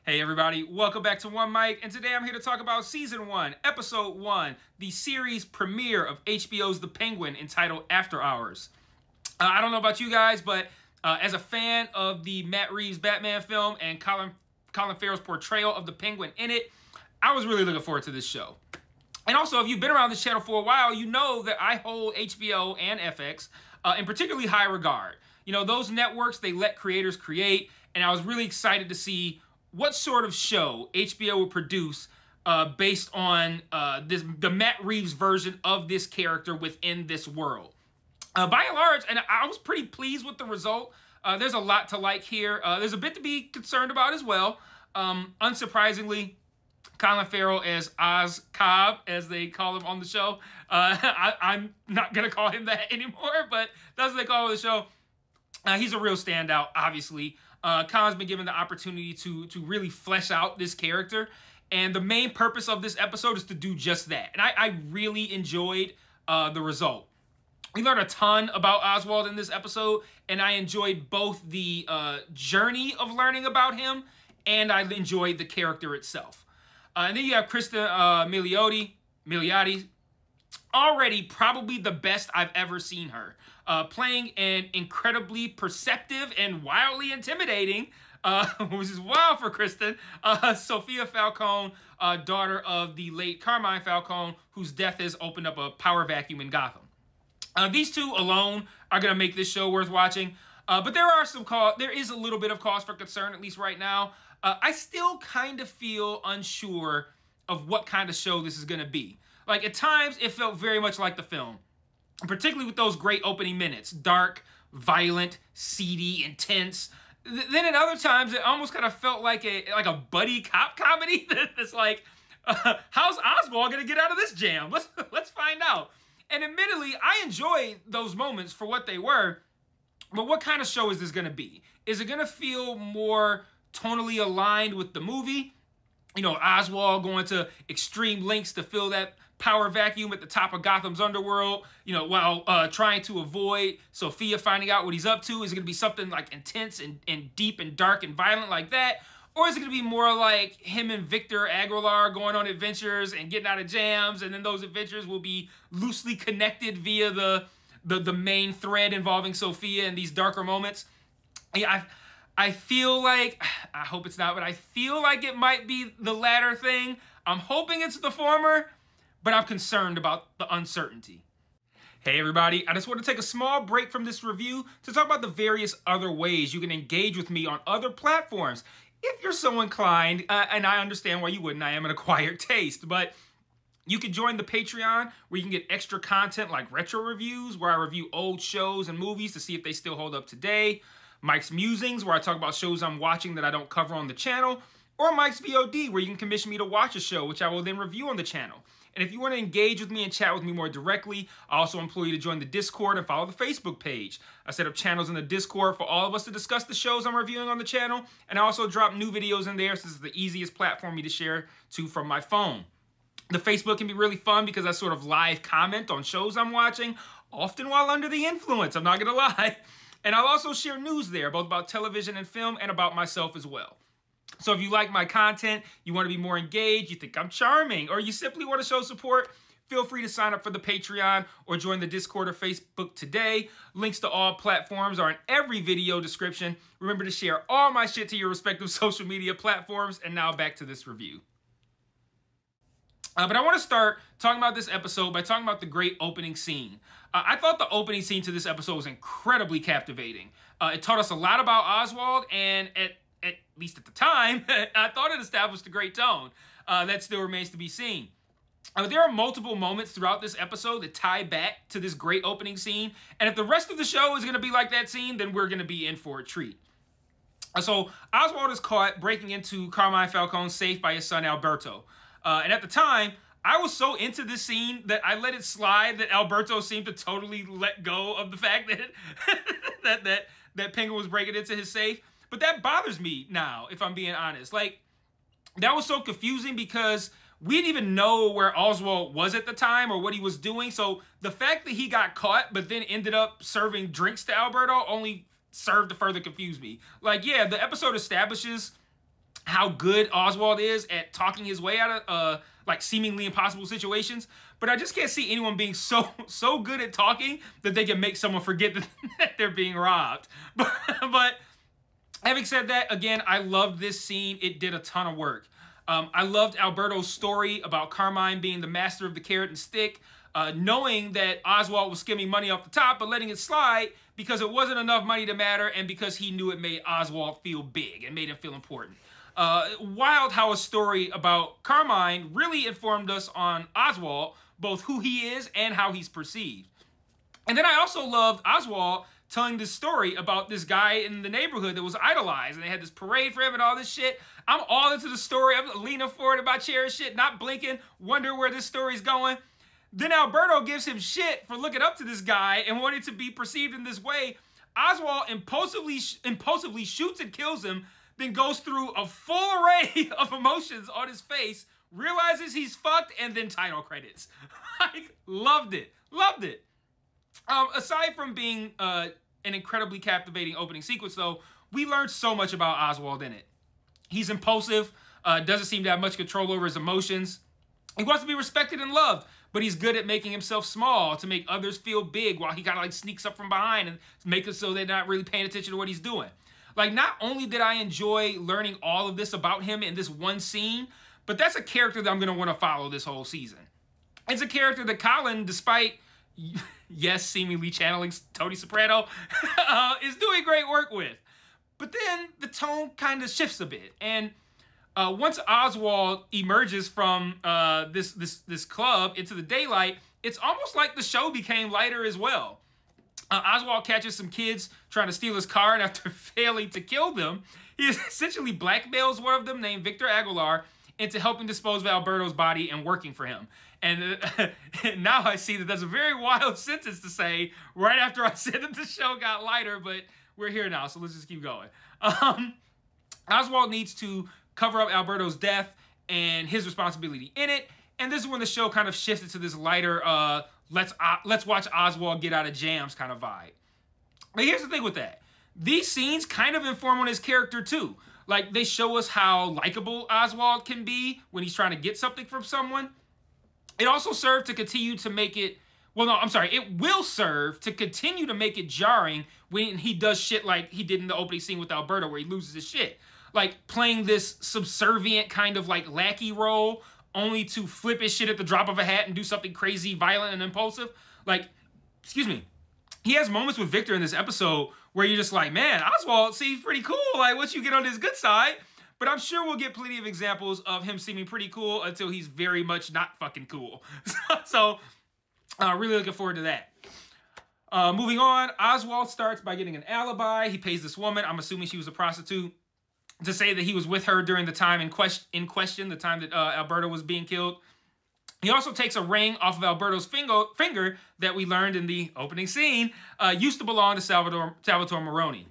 Hey everybody, welcome back to One Mic, and today I'm here to talk about Season 1, Episode 1, the series premiere of HBO's The Penguin entitled After Hours. I don't know about you guys, but as a fan of the Matt Reeves Batman film and Colin Farrell's portrayal of the Penguin in it, I was really looking forward to this show. And also, if you've been around this channel for a while, you know that I hold HBO and FX in particularly high regard. You know, those networks, they let creators create, and I was really excited to see what sort of show HBO would produce based on the Matt Reeves version of this character within this world. By and large, and I was pretty pleased with the result. There's a lot to like here. There's a bit to be concerned about as well. Unsurprisingly, Colin Farrell as Oz Cobb, as they call him on the show. I'm not going to call him that anymore, but that's what they call him on the show. He's a real standout, obviously. Colin's been given the opportunity to really flesh out this character, and the main purpose of this episode is to do just that. And I really enjoyed the result. We learned a ton about Oswald in this episode, and I enjoyed both the journey of learning about him, and I enjoyed the character itself. And then you have Kristen Milioti, already probably the best I've ever seen her. Playing an incredibly perceptive and wildly intimidating, which is wild for Kristen, Sophia Falcone, daughter of the late Carmine Falcone, whose death has opened up a power vacuum in Gotham. These two alone are going to make this show worth watching, but there is a little bit of cause for concern, at least right now. I still kind of feel unsure of what kind of show this is going to be. Like, at times, it felt very much like the film, particularly with those great opening minutes. Dark, violent, seedy, intense. Then at other times, it almost kind of felt like a buddy cop comedy. That's like, how's Oswald going to get out of this jam? Let's find out. And admittedly, I enjoyed those moments for what they were, but what kind of show is this going to be? Is it going to feel more tonally aligned with the movie? You know, Oswald going to extreme lengths to fill that power vacuum at the top of Gotham's underworld, you know, while trying to avoid Sophia finding out what he's up to? Is it going to be something like intense and deep and dark and violent like that? Or is it going to be more like him and Victor Aguilar going on adventures and getting out of jams, and then those adventures will be loosely connected via the main thread involving Sophia in these darker moments? Yeah, I feel like, I hope it's not, but I feel like it might be the latter thing. I'm hoping it's the former, but I'm concerned about the uncertainty. Hey everybody, I just want to take a small break from this review to talk about the various other ways you can engage with me on other platforms. If you're so inclined, and I understand why you wouldn't, I am an acquired taste, but you can join the Patreon where you can get extra content like retro reviews, where I review old shows and movies to see if they still hold up today, Mike's Musings, where I talk about shows I'm watching that I don't cover on the channel, or Mike's VOD, where you can commission me to watch a show, which I will then review on the channel. And if you want to engage with me and chat with me more directly, I also implore you to join the Discord and follow the Facebook page. I set up channels in the Discord for all of us to discuss the shows I'm reviewing on the channel, and I also drop new videos in there since it's the easiest platform for me to share to from my phone. The Facebook can be really fun because I sort of live comment on shows I'm watching, often while under the influence, I'm not going to lie. And I'll also share news there, both about television and film, and about myself as well. So if you like my content, you want to be more engaged, you think I'm charming, or you simply want to show support, feel free to sign up for the Patreon or join the Discord or Facebook today. Links to all platforms are in every video description. Remember to share all my shit to your respective social media platforms. And now back to this review. But I want to start talking about this episode by talking about the great opening scene. I thought the opening scene to this episode was incredibly captivating. It taught us a lot about Oswald, and at least at the time, I thought it established a great tone. That still remains to be seen. There are multiple moments throughout this episode that tie back to this great opening scene, and if the rest of the show is going to be like that scene, then we're going to be in for a treat. So Oswald is caught breaking into Carmine Falcone's safe by his son Alberto. And at the time, I was so into this scene that I let it slide that Alberto seemed to totally let go of the fact that that Penguin was breaking into his safe. But that bothers me now, if I'm being honest. Like, that was so confusing because we didn't even know where Oswald was at the time or what he was doing. So the fact that he got caught but then ended up serving drinks to Alberto only served to further confuse me. Like, yeah, the episode establishes how good Oswald is at talking his way out of like seemingly impossible situations. But I just can't see anyone being so good at talking that they can make someone forget that they're being robbed. But having said that, again, I loved this scene. It did a ton of work. I loved Alberto's story about Carmine being the master of the carrot and stick, knowing that Oswald was skimming money off the top, but letting it slide because it wasn't enough money to matter and because he knew it made Oswald feel big and made him feel important. Wild how a story about Carmine really informed us on Oswald, both who he is and how he's perceived. And then I also loved Oswald telling this story about this guy in the neighborhood that was idolized, and they had this parade for him and all this shit. I'm all into the story. I'm leaning forward in my chair and shit, not blinking, wondering where this story's going. Then Alberto gives him shit for looking up to this guy and wanting to be perceived in this way. Oswald impulsively shoots and kills him, then goes through a full array of emotions on his face, realizes he's fucked, and then title credits. I loved it. Loved it. Aside from being an incredibly captivating opening sequence, though, we learned so much about Oswald in it. He's impulsive, doesn't seem to have much control over his emotions. He wants to be respected and loved, but he's good at making himself small to make others feel big while he kind of like sneaks up from behind and make it so they're not really paying attention to what he's doing. Like, not only did I enjoy learning all of this about him in this one scene, but that's a character that I'm going to want to follow this whole season. It's a character that Colin, despite, yes, seemingly channeling Tony Soprano, is doing great work with. But then the tone kind of shifts a bit. And once Oswald emerges from this club into the daylight, it's almost like the show became lighter as well. Oswald catches some kids trying to steal his car, and after failing to kill them, he essentially blackmails one of them named Victor Aguilar into helping dispose of Alberto's body and working for him. And now I see that that's a very wild sentence to say right after I said that the show got lighter, but we're here now, so let's just keep going. Oswald needs to cover up Alberto's death and his responsibility in it, and this is when the show kind of shifted to this lighter, let's watch Oswald get out of jams kind of vibe. But here's the thing with that. These scenes kind of inform on his character too. Like, they show us how likable Oswald can be when he's trying to get something from someone. It also served to continue to make it, well, no, I'm sorry. It will serve to continue to make it jarring when he does shit like he did in the opening scene with Alberto where he loses his shit. Like, playing this subservient kind of like lackey role only to flip his shit at the drop of a hat and do something crazy, violent, and impulsive. Like, excuse me. He has moments with Victor in this episode where you're just like, man, Oswald seems pretty cool. Like, once you get on his good side. But I'm sure we'll get plenty of examples of him seeming pretty cool until he's very much not fucking cool. So, really looking forward to that. Moving on, Oswald starts by getting an alibi. He pays this woman, I'm assuming she was a prostitute, to say that he was with her during the time in question, the time that Alberto was being killed. He also takes a ring off of Alberto's finger that we learned in the opening scene used to belong to Salvatore Moroni.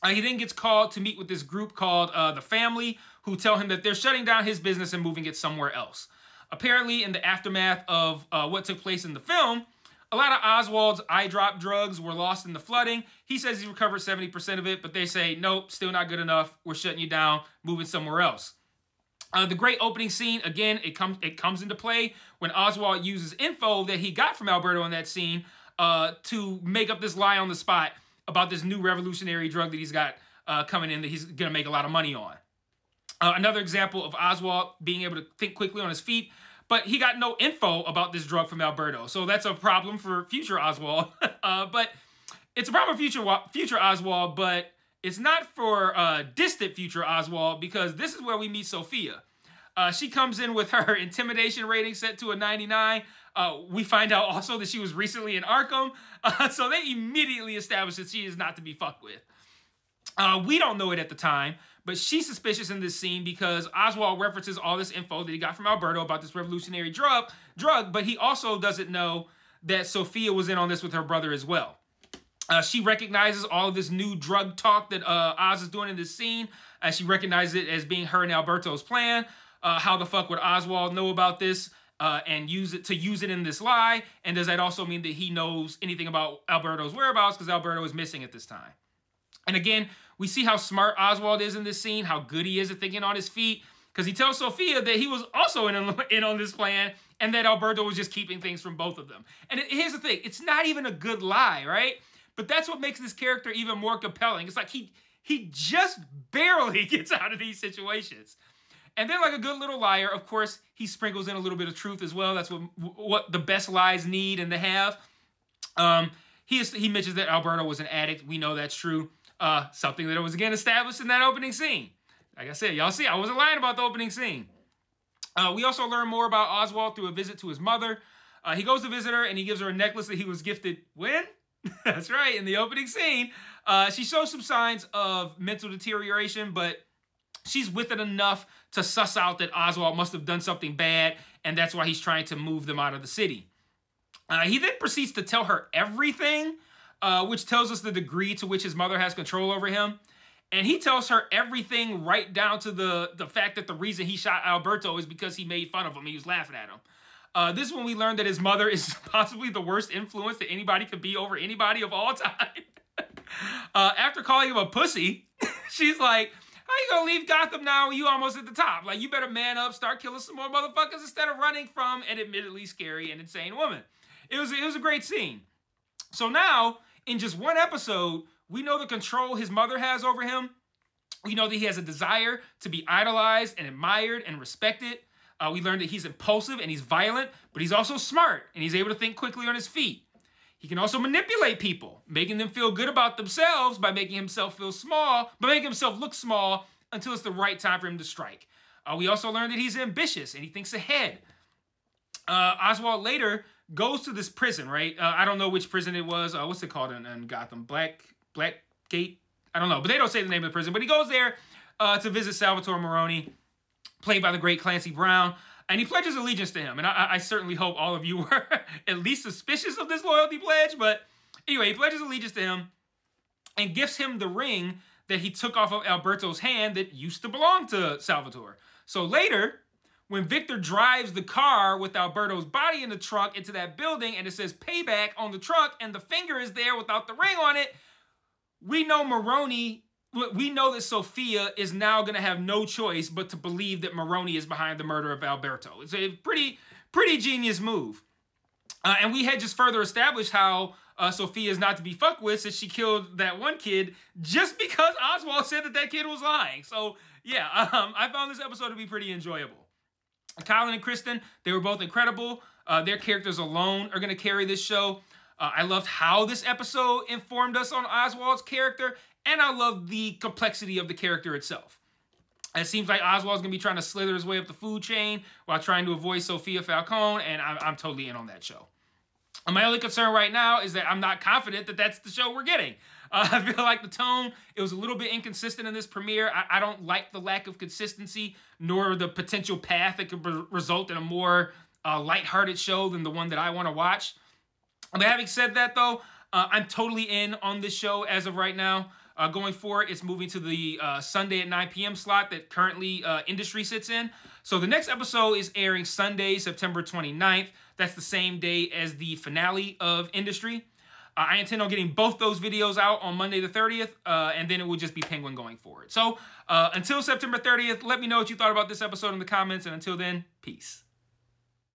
He then gets called to meet with this group called The Family, who tell him that they're shutting down his business and moving it somewhere else. Apparently, in the aftermath of what took place in the film, a lot of Oswald's eye drop drugs were lost in the flooding. He says he recovered 70% of it, but they say, nope, still not good enough. We're shutting you down, moving somewhere else. The great opening scene, again, it comes into play when Oswald uses info that he got from Alberto in that scene to make up this lie on the spot about this new revolutionary drug that he's got coming in that he's going to make a lot of money on. Another example of Oswald being able to think quickly on his feet, but he got no info about this drug from Alberto. So that's a problem for future Oswald. But it's a problem for future Oswald, but it's not for distant future Oswald, because this is where we meet Sophia. She comes in with her intimidation rating set to a 99. We find out also that she was recently in Arkham. So they immediately establish that she is not to be fucked with. We don't know it at the time, but she's suspicious in this scene because Oswald references all this info that he got from Alberto about this revolutionary drug, but he also doesn't know that Sophia was in on this with her brother as well. She recognizes all of this new drug talk that Oz is doing in this scene, as she recognizes it as being her and Alberto's plan. How the fuck would Oswald know about this and use it in this lie? And does that also mean that he knows anything about Alberto's whereabouts because Alberto is missing at this time? And again, We see how smart Oswald is in this scene, how good he is at thinking on his feet, because he tells Sophia that he was also in on this plan and that Alberto was just keeping things from both of them. And here's the thing. It's not even a good lie, right? But that's what makes this character even more compelling. It's like he just barely gets out of these situations. And then, like a good little liar, of course, he sprinkles in a little bit of truth as well. That's what the best lies need and to have. He mentions that Alberto was an addict. We know that's true. Something that was, again, established in that opening scene. Like I said, y'all see, I wasn't lying about the opening scene. We also learn more about Oswald through a visit to his mother. He goes to visit her, and he gives her a necklace that he was gifted when? That's right, in the opening scene. She shows some signs of mental deterioration, but she's with it enough to suss out that Oswald must have done something bad, and that's why he's trying to move them out of the city. He then proceeds to tell her everything, which tells us the degree to which his mother has control over him. And he tells her everything right down to the fact that the reason he shot Alberto is because he made fun of him. He was laughing at him. This is when we learned that his mother is possibly the worst influence that anybody could be over anybody of all time. After calling him a pussy, she's like, how you gonna leave Gotham now when you almost at the top? Like, you better man up, start killing some more motherfuckers instead of running from an admittedly scary and insane woman. It was a great scene. So now, in just one episode, we know the control his mother has over him. We know that he has a desire to be idolized and admired and respected. We learned that he's impulsive and he's violent, but he's also smart and he's able to think quickly on his feet. He can also manipulate people, making them feel good about themselves by making himself feel small, but making himself look small until it's the right time for him to strike. We also learned that he's ambitious and he thinks ahead. Oswald later goes to this prison, right? I don't know which prison it was. What's it called in Gotham? Blackgate? I don't know, but they don't say the name of the prison. But he goes there to visit Salvatore Maroni, played by the great Clancy Brown, and he pledges allegiance to him. And I certainly hope all of you were at least suspicious of this loyalty pledge. But anyway, he pledges allegiance to him and gifts him the ring that he took off of Alberto's hand that used to belong to Salvatore. So later, when Victor drives the car with Alberto's body in the trunk into that building and it says payback on the trunk and the finger is there without the ring on it, we know that Sophia is now going to have no choice but to believe that Maroni is behind the murder of Alberto. It's a pretty genius move. And we had just further established how Sophia is not to be fucked with since she killed that one kid just because Oswald said that kid was lying. So, yeah, I found this episode to be pretty enjoyable. Colin and Kristen, they were both incredible. Their characters alone are going to carry this show. I loved how this episode informed us on Oswald's character, and I love the complexity of the character itself. It seems like Oswald's going to be trying to slither his way up the food chain while trying to avoid Sophia Falcone, and I'm totally in on that show. My only concern right now is that I'm not confident that that's the show we're getting. I feel like the tone, it was a little bit inconsistent in this premiere. I don't like the lack of consistency, nor the potential path that could result in a more lighthearted show than the one that I want to watch. But having said that, though, I'm totally in on this show as of right now. Going forward, it's moving to the Sunday at 9 p.m. slot that currently Industry sits in. So the next episode is airing Sunday, September 29th. That's the same day as the finale of Industry. I intend on getting both those videos out on Monday the 30th, and then it will just be Penguin going forward. So until September 30th, let me know what you thought about this episode in the comments, and until then, peace.